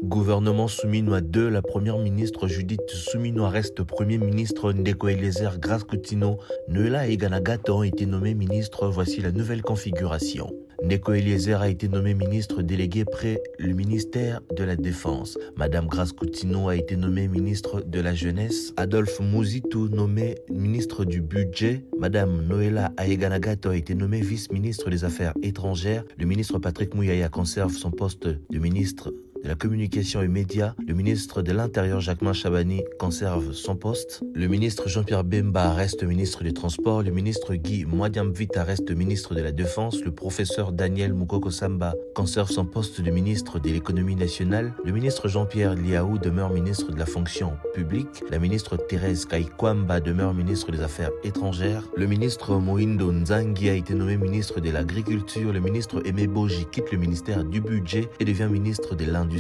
Gouvernement Souminois 2, la première ministre Judith Souminois reste premier ministre. Ndeko Eliezer Grace Coutinho, Noela et Ganagato ont été nommés ministres. Voici la nouvelle configuration. Ndeko Eliezer a été nommé ministre délégué près le ministère de la Défense. Madame Grace Coutinho a été nommée ministre de la Jeunesse. Adolphe Mouzitou nommé ministre du Budget. Madame Noela Aeganagato a été nommée vice-ministre des Affaires étrangères. Le ministre Patrick Mouyaya conserve son poste de ministre de la Communication et Médias. Le ministre de l'Intérieur Jacquemain Chabani conserve son poste. Le ministre Jean-Pierre Bemba reste ministre des Transports. Le ministre Guy Mwadiamvita reste ministre de la Défense. Le professeur Daniel Mukoko Samba conserve son poste de ministre de l'Économie nationale. Le ministre Jean-Pierre Liaou demeure ministre de la Fonction publique. La ministre Thérèse Kaikwamba demeure ministre des Affaires étrangères. Le ministre Moindo Nzangi a été nommé ministre de l'Agriculture. Le ministre Aimé Boji quitte le ministère du Budget et devient ministre de l'Industrie.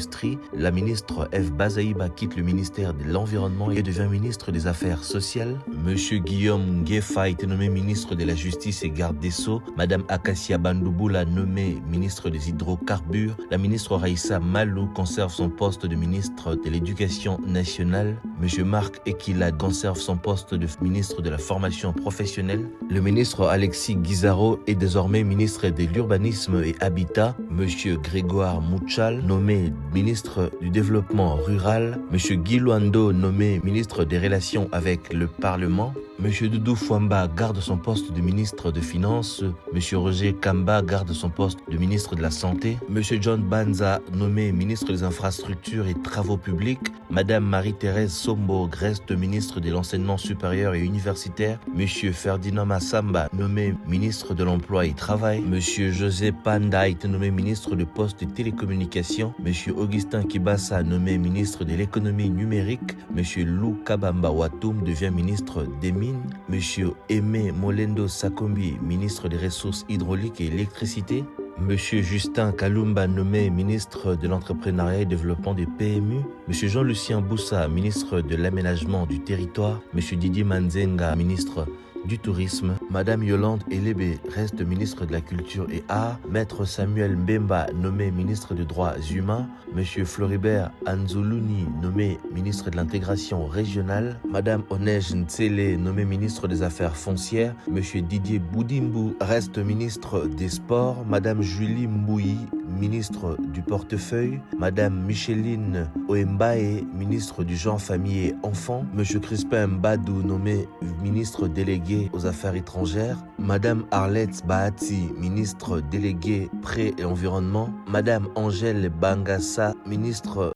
La ministre F. Bazaïba quitte le ministère de l'Environnement et devient ministre des Affaires sociales. Monsieur Guillaume Nguefa a été nommé ministre de la Justice et garde des Sceaux. Madame Akassia Bandouboula nommée ministre des Hydrocarbures. La ministre Raïssa Malou conserve son poste de ministre de l'Éducation nationale. Monsieur Marc Ekila conserve son poste de ministre de la Formation professionnelle. Le ministre Alexis Guizaro est désormais ministre de l'Urbanisme et Habitat. Monsieur Grégoire Mouchal nommé ministre du Développement rural. Monsieur Guy Luando nommé ministre des Relations avec le Parlement. Monsieur Doudou Fouamba garde son poste de ministre des Finances. Monsieur Roger Kamba garde son poste de ministre de la Santé. Monsieur John Banza nommé ministre des Infrastructures et Travaux publics. Madame Marie-Thérèse Sombo reste ministre de l'Enseignement supérieur et universitaire. Monsieur Ferdinand Massamba nommé ministre de l'Emploi et Travail. Monsieur José Panda a été nommé ministre de Postes et Télécommunications. Monsieur Augustin Kibassa nommé ministre de l'Économie numérique. Monsieur Lou Kabamba Watoum devient ministre des Mines. Monsieur Aimé Molendo Sakombi, ministre des Ressources hydrauliques et électricité. Monsieur Justin Kalumba nommé ministre de l'Entrepreneuriat et Développement des PMU. Monsieur Jean-Lucien Boussa, ministre de l'Aménagement du Territoire. Monsieur Didier Manzenga, ministre du Tourisme. Madame Yolande Elebe reste ministre de la Culture et Arts. Maître Samuel Mbemba nommé ministre des Droits Humains. Monsieur Floribert Anzoulouni nommé ministre de l'Intégration régionale. Madame Onej Ntsele nommé ministre des Affaires foncières. Monsieur Didier Boudimbu reste ministre des Sports. Madame Julie Mbouyi, ministre du Portefeuille. Madame Micheline Oembae, ministre du Genre, Famille et Enfants. Monsieur Crispin Mbadou nommé ministre délégué aux Affaires étrangères. Madame Arlette Bahati, ministre déléguée Pré et Environnement. Madame Angèle Bangassa, ministre